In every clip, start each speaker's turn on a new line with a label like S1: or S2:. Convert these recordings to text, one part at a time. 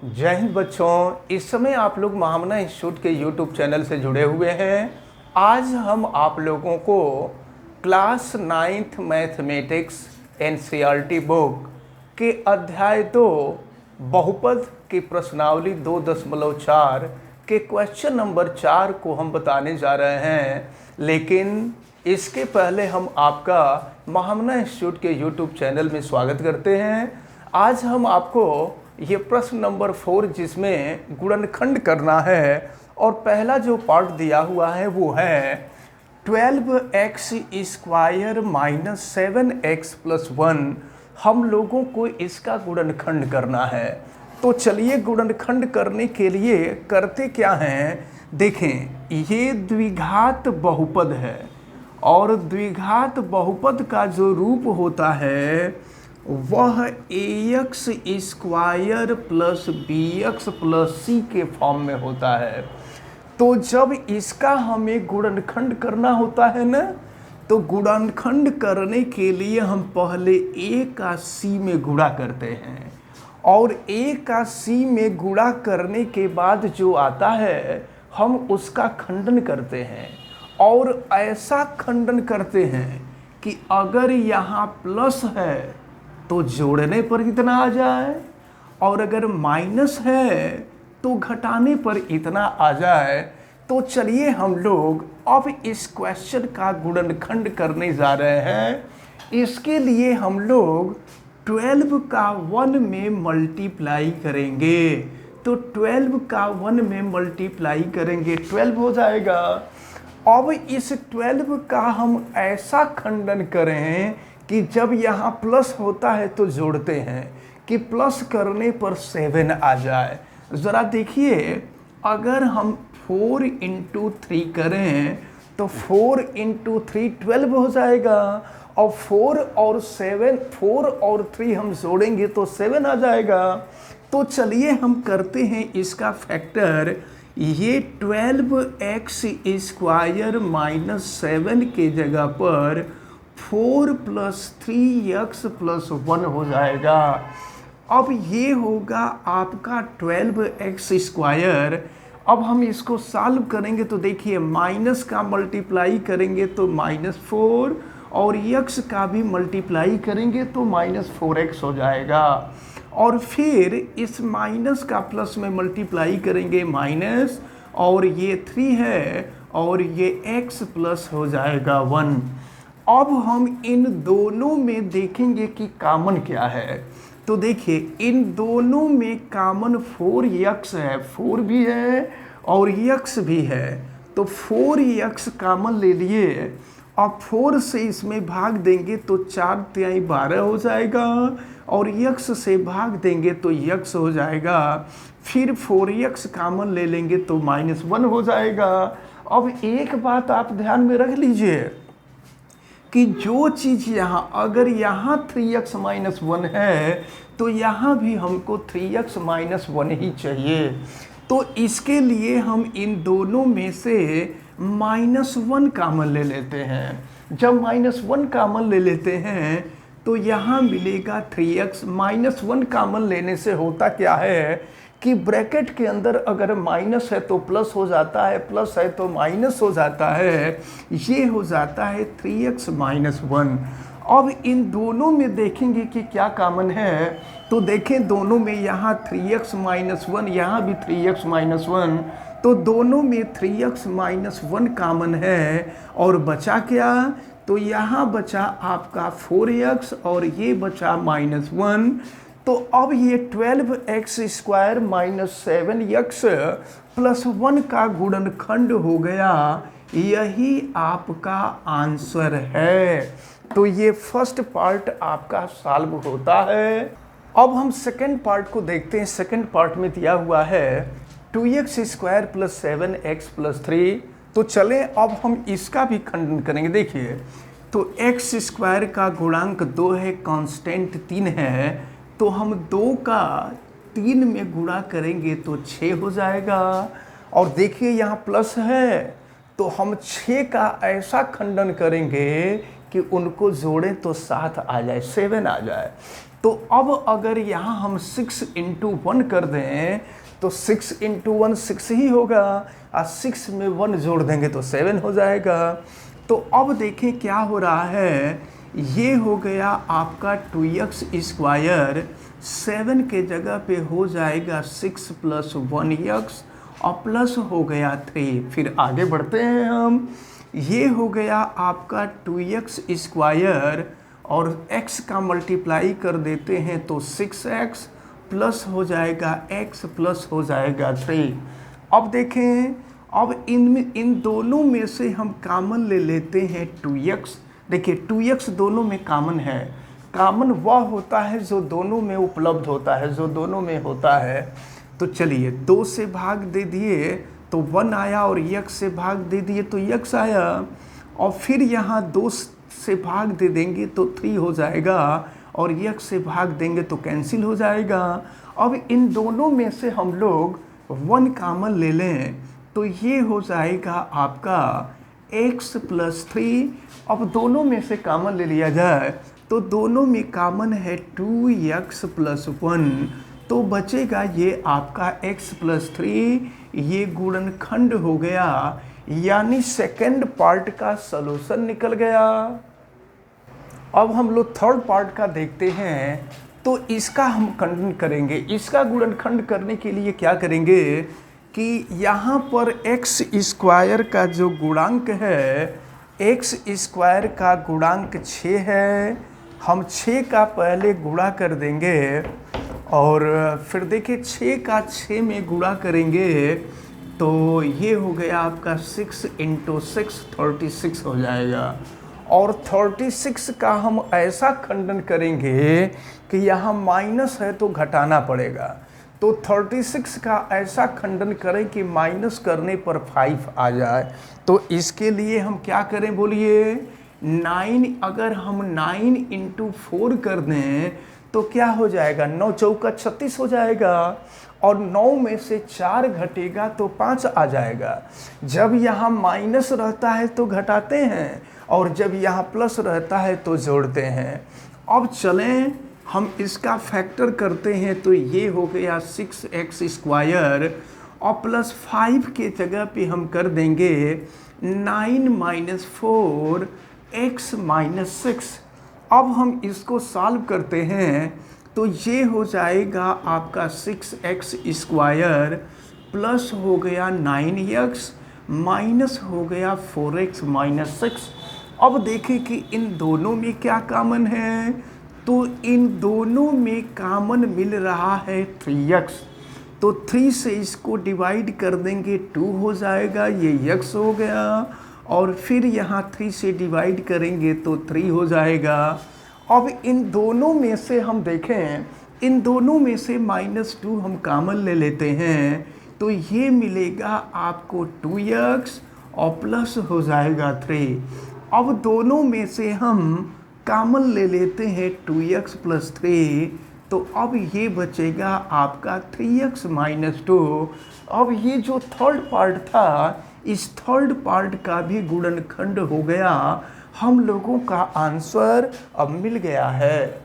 S1: जय हिंद बच्चों। इस समय आप लोग महामना इंस्टीट्यूट के यूट्यूब चैनल से जुड़े हुए हैं। आज हम आप लोगों को class 9th mathematics NCERT book के अध्याय 2 बहुपद की प्रश्नावली 2.4 के क्वेश्चन नंबर 4 को हम बताने जा रहे हैं। लेकिन इसके पहले हम आपका महामना इंस्टीट्यूट के यूट्यूब चैनल में स्वागत करते हैं। आज हम आपको ये प्रश्न नंबर 4 जिसमें गुणनखंड करना है और पहला जो पार्ट दिया हुआ है वो है 12x square minus 7x plus 1। हम लोगों को इसका गुणनखंड करना है। तो चलिए गुणनखंड करने के लिए करते क्या हैं, देखें। ये द्विघात बहुपद है और द्विघात बहुपद का जो रूप होता है वह ax square plus bx plus c के फॉर्म में होता है। तो जब इसका हमें गुणनखंड करना होता है ना, तो गुणनखंड करने के लिए हम पहले a का c में गुणा करते हैं और a का c में गुणा करने के बाद जो आता है हम उसका खंडन करते हैं और ऐसा खंडन करते हैं कि अगर यहाँ प्लस है तो जोड़ने पर इतना आ जाए और अगर माइनस है तो घटाने पर इतना आ जाए। तो चलिए हम लोग अब इस क्वेश्चन का गुणनखंड करने जा रहे हैं। इसके लिए हम लोग 12 का 1 में मल्टीप्लाई करेंगे। तो 12 का 1 में मल्टीप्लाई करेंगे 12 हो जाएगा। अब इस 12 का हम ऐसा खंडन करें कि जब यहाँ प्लस होता है तो जोड़ते हैं कि प्लस करने पर 7 आ जाए। ज़रा देखिए, अगर हम 4 × 3 करें तो 4 × 3 12 हो जाएगा और 4 और 3 हम जोड़ेंगे तो 7 आ जाएगा। तो चलिए हम करते हैं इसका फैक्टर। ये 12x स्क्वायर माइनस 7 के जगह पर 4 + 3x + 1 हो जाएगा। अब ये होगा आपका 12x स्क्वायर। अब हम इसको सॉल्व करेंगे तो देखिए, माइनस का मल्टीप्लाई करेंगे तो -4 और x का भी मल्टीप्लाई करेंगे तो -4x हो जाएगा। और फिर इस माइनस का प्लस में मल्टीप्लाई करेंगे माइनस, और ये 3 है और ये x प्लस हो जाएगा 1। अब हम इन दोनों में देखेंगे कि कॉमन क्या है। तो देखिए, इन दोनों में कॉमन 4x है, 4 भी है और x भी है। तो 4x कॉमन ले लिए। अब 4 से इसमें भाग देंगे तो 4 × 12 हो जाएगा और x से भाग देंगे तो x हो जाएगा। फिर 4x कॉमन ले लेंगे तो -1 हो जाएगा। अब एक बात आप ध्यान में रख लीजिए कि जो चीज़ यहाँ, अगर यहाँ 3x - 1 है तो यहाँ भी हमको 3x - 1 ही चाहिए। तो इसके लिए हम इन दोनों में से -1 कॉमन ले लेते हैं। जब -1 कॉमन ले लेते हैं तो यहाँ मिलेगा 3x। -1 कॉमन लेने से होता क्या है कि ब्रैकेट के अंदर अगर माइनस है तो प्लस हो जाता है, प्लस है तो माइनस हो जाता है। ये हो जाता है 3x - 1। अब इन दोनों में देखेंगे कि क्या कॉमन है। तो देखें, दोनों में यहाँ 3x - 1, यहाँ भी 3x - 1, तो दोनों में 3x - 1 कॉमन है। और बचा क्या? तो यहाँ बचा आपका 4x और ये बचा -1। तो अब ये 12x square minus 7x plus 1 का गुणनखंड हो गया। यही आपका आंसर है। तो ये फर्स्ट पार्ट आपका सॉल्व होता है। अब हम सेकंड पार्ट को देखते हैं। सेकंड पार्ट में दिया हुआ है 2x square plus 7x plus 3। तो चलें अब हम इसका भी खंडन करेंगे। देखिए, तो x स्क्वायर का गुणांक 2 है, कांस्टेंट 3 है। तो हम 2 का 3 में गुणा करेंगे तो 6 हो जाएगा। और देखिए, यहाँ प्लस है तो हम 6 का ऐसा खंडन करेंगे कि उनको जोड़ें तो 7 आ जाए, 7 आ जाए। तो अब अगर यहाँ हम 6 इंटू 1 कर दें तो 6 इंटू 1 6 ही होगा, और 6 में 1 जोड़ देंगे तो 7 हो जाएगा। तो अब देखें क्या हो रहा है, ये हो गया आपका 2x स्क्वायर, 7 के जगह पे हो जाएगा 6 प्लस 1x और प्लस हो गया 3। फिर आगे बढ़ते हैं हम, ये हो गया आपका 2x स्क्वायर और x का मल्टीप्लाई कर देते हैं तो 6x प्लस हो जाएगा x प्लस हो जाएगा 3। अब देखें, अब इन दोनों में से हम कॉमन ले लेते हैं 2x। देखिए 2x दोनों में कॉमन है, कॉमन वह होता है जो दोनों में उपलब्ध होता है, जो दोनों में होता है। तो चलिए 2 से भाग दे दिए तो 1 आया, और x से भाग दे दिए तो x आया, और फिर यहाँ 2 से भाग दे देंगे तो 3 हो जाएगा, और x से भाग देंगे तो कैंसिल हो जाएगा। अब इन दोनों में से हम लोग 1 कॉमन ले लें तो ये हो जाएगा आपका x प्लस 3। अब दोनों में से कॉमन ले लिया जाए तो दोनों में कॉमन है 2x प्लस 1, तो बचेगा ये आपका x प्लस 3, ये गुणनखंड हो गया, यानी सेकंड पार्ट का सॉल्यूशन निकल गया। अब हम लोग थर्ड पार्ट का देखते हैं, तो इसका हम खंडन करेंगे। इसका गुणनखंड करने के लिए क्या करेंगे कि यहाँ पर x स्क्वायर का जो गुणांक है, x स्क्वायर का गुणांक 6 है, हम 6 का पहले गुणा कर देंगे, और फिर देखिए 6 का 6 में गुणा करेंगे तो ये हो गया आपका 6 इंटू 6 36 हो जाएगा। और 36 का हम ऐसा खंडन करेंगे कि यहाँ माइनस है तो घटाना पड़ेगा, तो 36 का ऐसा खंडन करें कि माइनस करने पर 5 आ जाए। तो इसके लिए हम क्या करें बोलिए, 9, अगर हम 9 इंटू 4 कर दें तो क्या हो जाएगा, 9 चौका 36 हो जाएगा, और 9 में से 4 घटेगा तो 5 आ जाएगा। जब यहाँ माइनस रहता है तो घटाते हैं, और जब यहाँ प्लस रहता है तो जोड़ते हैं। अब चलें हम इसका फैक्टर करते हैं, तो ये हो गया 6x स्क्वायर, और प्लस 5 के जगह पे हम कर देंगे 9 माइनस 4 x माइनस 6। अब हम इसको सॉल्व करते हैं तो ये हो जाएगा आपका 6x स्क्वायर प्लस हो गया 9x माइनस हो गया 4x माइनस 6। अब देखें कि इन दोनों में क्या कॉमन है, तो इन दोनों में कॉमन मिल रहा है 3x, तो 3 से इसको डिवाइड कर देंगे 2 हो जाएगा, ये x हो गया, और फिर यहाँ 3 से डिवाइड करेंगे तो 3 हो जाएगा। अब इन दोनों में से हम देखें, इन दोनों में से -2 हम कॉमन ले लेते हैं, तो ये मिलेगा आपको 2x और प्लस हो जाएगा 3। अब दोनों में से हम कॉमन ले लेते हैं 2x प्लस 3, तो अब ये बचेगा आपका 3x माइनस 2। अब ये जो थर्ड पार्ट था, इस थर्ड पार्ट का भी गुणनखंड हो गया, हम लोगों का आंसर अब मिल गया है।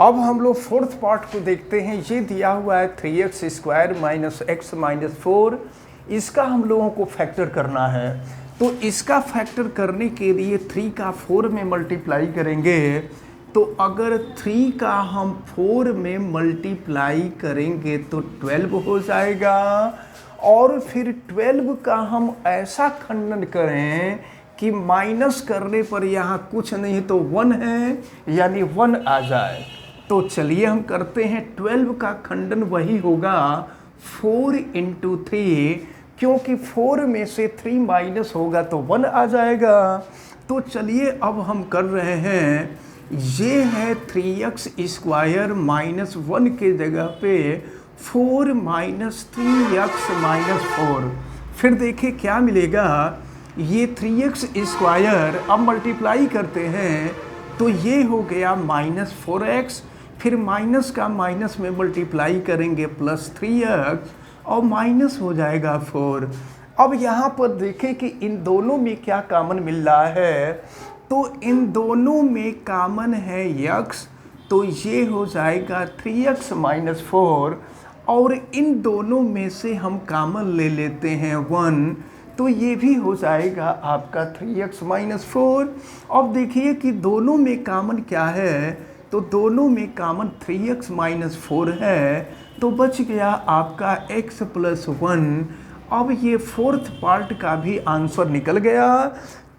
S1: अब हम लोग फोर्थ पार्ट को देखते हैं। ये दिया हुआ है 3x square minus x minus 4, इसका हम लोगों को फैक्टर करना है। तो इसका फैक्टर करने के लिए 3 का 4 में मल्टीप्लाई करेंगे, तो अगर 3 का हम 4 में मल्टीप्लाई करेंगे तो 12 हो जाएगा, और फिर 12 का हम ऐसा खंडन करें कि माइनस करने पर यहाँ कुछ नहीं तो 1 है, यानी 1 आ जाए। तो चलिए हम करते हैं, 12 का खंडन वही होगा 4 इंटू 3, क्योंकि 4 में से 3 माइनस होगा तो 1 आ जाएगा। तो चलिए अब हम कर रहे हैं, ये है 3x स्क्वायर माइनस 1 के जगह पे 4 माइनस 3x माइनस 4। फिर देखिए क्या मिलेगा, ये 3x स्क्वायर अब मल्टीप्लाई करते हैं तो ये हो गया माइनस 4x, फिर माइनस का माइनस में मल्टीप्लाई करेंगे प्लस 3x और माइनस हो जाएगा 4। अब यहाँ पर देखें कि इन दोनों में क्या कॉमन मिल रहा है, तो इन दोनों में कॉमन है x, तो ये हो जाएगा 3x माइनस 4, और इन दोनों में से हम कॉमन ले लेते हैं 1, तो ये भी हो जाएगा आपका 3x माइनस 4। अब देखिए कि दोनों में कॉमन क्या है, तो दोनों में कॉमन 3x माइनस 4 है, तो बच गया आपका x प्लस 1। अब ये फोर्थ पार्ट का भी आंसर निकल गया।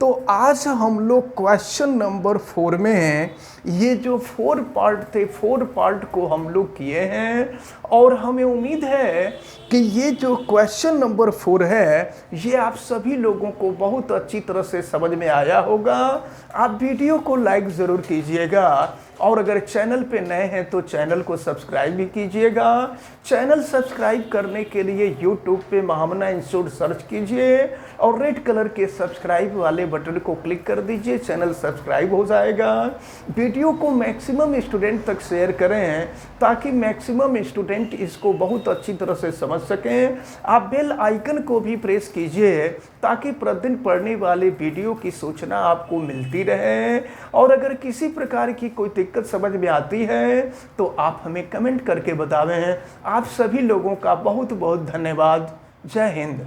S1: तो आज हम लोग क्वेश्चन नंबर 4 में ये जो 4 पार्ट थे, 4 पार्ट को हम लोग किए हैं, और हमें उम्मीद है कि ये जो क्वेश्चन नंबर 4 है ये आप सभी लोगों को बहुत अच्छी तरह से समझ में आया होगा। आप वीडियो को लाइक ज़रूर कीजिएगा, और अगर चैनल पे नए हैं तो चैनल को सब्सक्राइब भी कीजिएगा। चैनल सब्सक्राइब करने के लिए यूट्यूब पे महामना इंस्टीट्यूट सर्च कीजिए और रेड कलर के सब्सक्राइब वाले बटन को क्लिक कर दीजिए, चैनल सब्सक्राइब हो जाएगा। वीडियो को मैक्सिमम स्टूडेंट तक शेयर करें ताकि मैक्सिमम स्टूडेंट इसको बहुत अच्छी तरह से समझ सकें। आप बेल आइकन को भी प्रेस कीजिए ताकि प्रतिदिन पढ़ने वाले वीडियो की सूचना आपको मिलती रहे। और अगर किसी प्रकार की कोई दिक्कत समझ में आती है तो आप हमें कमेंट करके बतावें। आप सभी लोगों का बहुत बहुत धन्यवाद। जय हिंद।